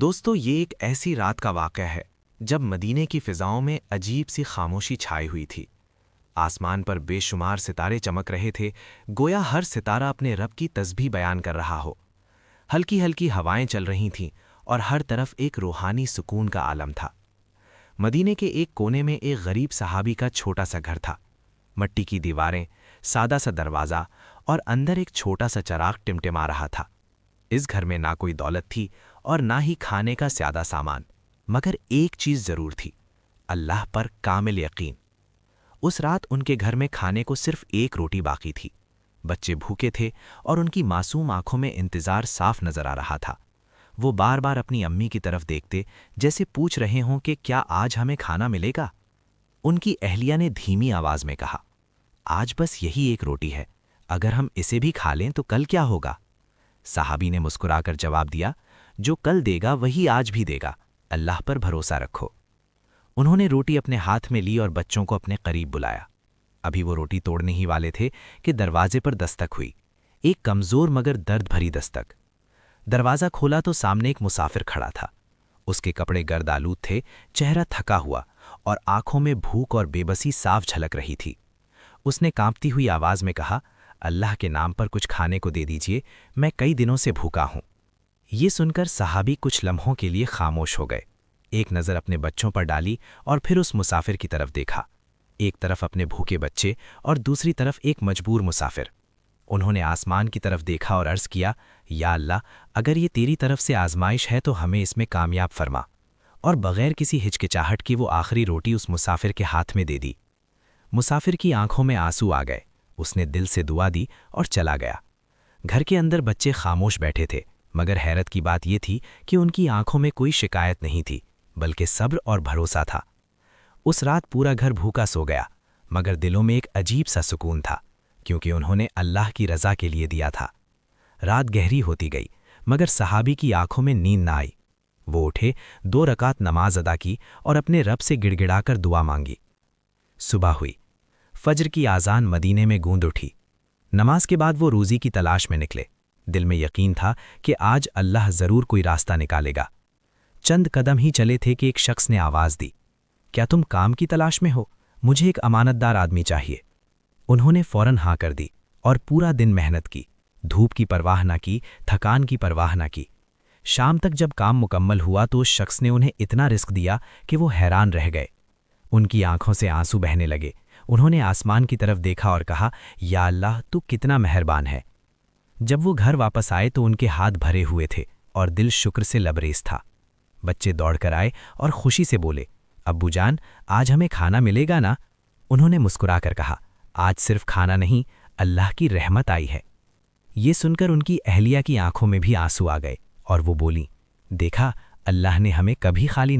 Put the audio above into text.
دوستو، یہ ایک ایسی رات کا واقعہ ہے جب مدینے کی فضاؤں میں عجیب سی خاموشی چھائی ہوئی تھی۔ آسمان پر بے شمار ستارے چمک رہے تھے، گویا ہر ستارہ اپنے رب کی تسبیح بیان کر رہا ہو۔ ہلکی ہلکی ہوائیں چل رہی تھیں اور ہر طرف ایک روحانی سکون کا عالم تھا۔ مدینے کے ایک کونے میں ایک غریب صحابی کا چھوٹا سا گھر تھا۔ مٹی کی دیواریں، سادہ سا دروازہ اور اندر ایک چھوٹا سا چراغ ٹمٹما رہا تھا۔ اس گھر میں نہ کوئی دولت تھی اور نہ ہی کھانے کا زیادہ سامان، مگر ایک چیز ضرور تھی: اللہ پر کامل یقین۔ اس رات ان کے گھر میں کھانے کو صرف ایک روٹی باقی تھی۔ بچے بھوکے تھے اور ان کی معصوم آنکھوں میں انتظار صاف نظر آ رہا تھا۔ وہ بار بار اپنی امی کی طرف دیکھتے، جیسے پوچھ رہے ہوں کہ کیا آج ہمیں کھانا ملے گا؟ ان کی اہلیہ نے دھیمی آواز میں کہا، آج بس یہی ایک روٹی ہے، اگر ہم اسے بھی کھا لیں تو کل کیا ہوگا؟ صحابی نے مسکرا کر جواب دیا، جو کل دے گا وہی آج بھی دے گا، اللہ پر بھروسہ رکھو۔ انہوں نے روٹی اپنے ہاتھ میں لی اور بچوں کو اپنے قریب بلایا۔ ابھی وہ روٹی توڑنے ہی والے تھے کہ دروازے پر دستک ہوئی، ایک کمزور مگر درد بھری دستک۔ دروازہ کھولا تو سامنے ایک مسافر کھڑا تھا۔ اس کے کپڑے گرد آلود تھے، چہرہ تھکا ہوا اور آنکھوں میں بھوک اور بے بسی صاف جھلک رہی تھی۔ اس نے کانپتی ہوئی آواز میں کہا، اللہ کے نام پر کچھ کھانے کو دے دیجئے، میں کئی دنوں سے بھوکا ہوں۔ یہ سن کر صحابی کچھ لمحوں کے لیے خاموش ہو گئے، ایک نظر اپنے بچوں پر ڈالی اور پھر اس مسافر کی طرف دیکھا، ایک طرف اپنے بھوکے بچے اور دوسری طرف ایک مجبور مسافر۔ انہوں نے آسمان کی طرف دیکھا اور عرض کیا، یا اللہ، اگر یہ تیری طرف سے آزمائش ہے تو ہمیں اس میں کامیاب فرما۔ اور بغیر کسی ہچکچاہٹ کی وہ آخری روٹی اس مسافر کے ہاتھ میں دے دی۔ مسافر کی آنکھوں میں آنسو آ گئے، اس نے دل سے دعا دی اور چلا گیا۔ گھر کے اندر بچے خاموش بیٹھے تھے، مگر حیرت کی بات یہ تھی کہ ان کی آنکھوں میں کوئی شکایت نہیں تھی، بلکہ صبر اور بھروسہ تھا۔ اس رات پورا گھر بھوکا سو گیا، مگر دلوں میں ایک عجیب سا سکون تھا، کیونکہ انہوں نے اللہ کی رضا کے لیے دیا تھا۔ رات گہری ہوتی گئی، مگر صحابی کی آنکھوں میں نیند نہ آئی۔ وہ اٹھے، 2 رکعت نماز ادا کی اور اپنے رب سے گڑ گڑا کر دعا مانگی۔ صبح ہوئی، فجر کی آذان مدینے میں گونج اٹھی۔ نماز کے بعد وہ روزی کی تلاش میں نکلے۔ دل میں یقین تھا کہ آج اللہ ضرور کوئی راستہ نکالے گا۔ چند قدم ہی چلے تھے کہ ایک شخص نے آواز دی، کیا تم کام کی تلاش میں ہو؟ مجھے ایک امانت دار آدمی چاہیے۔ انہوں نے فوراً ہاں کر دی اور پورا دن محنت کی، دھوپ کی پرواہ نہ کی، تھکان کی پرواہ نہ کی۔ شام تک جب کام مکمل ہوا تو اس شخص نے انہیں اتنا رزق دیا کہ وہ حیران رہ گئے۔ ان کی آنکھوں سے آنسو بہنے لگے۔ انہوں نے آسمان کی طرف دیکھا اور کہا، یا اللہ، تو کتنا مہربان ہے۔ جب وہ گھر واپس آئے تو ان کے ہاتھ بھرے ہوئے تھے اور دل شکر سے لبریز تھا۔ بچے دوڑ کر آئے اور خوشی سے بولے، ابو جان، آج ہمیں کھانا ملے گا نا؟ انہوں نے مسکرا کر کہا، آج صرف کھانا نہیں، اللہ کی رحمت آئی ہے۔ یہ سن کر ان کی اہلیہ کی آنکھوں میں بھی آنسو آ گئے اور وہ بولیں، دیکھا، اللہ نے ہمیں کبھی خالی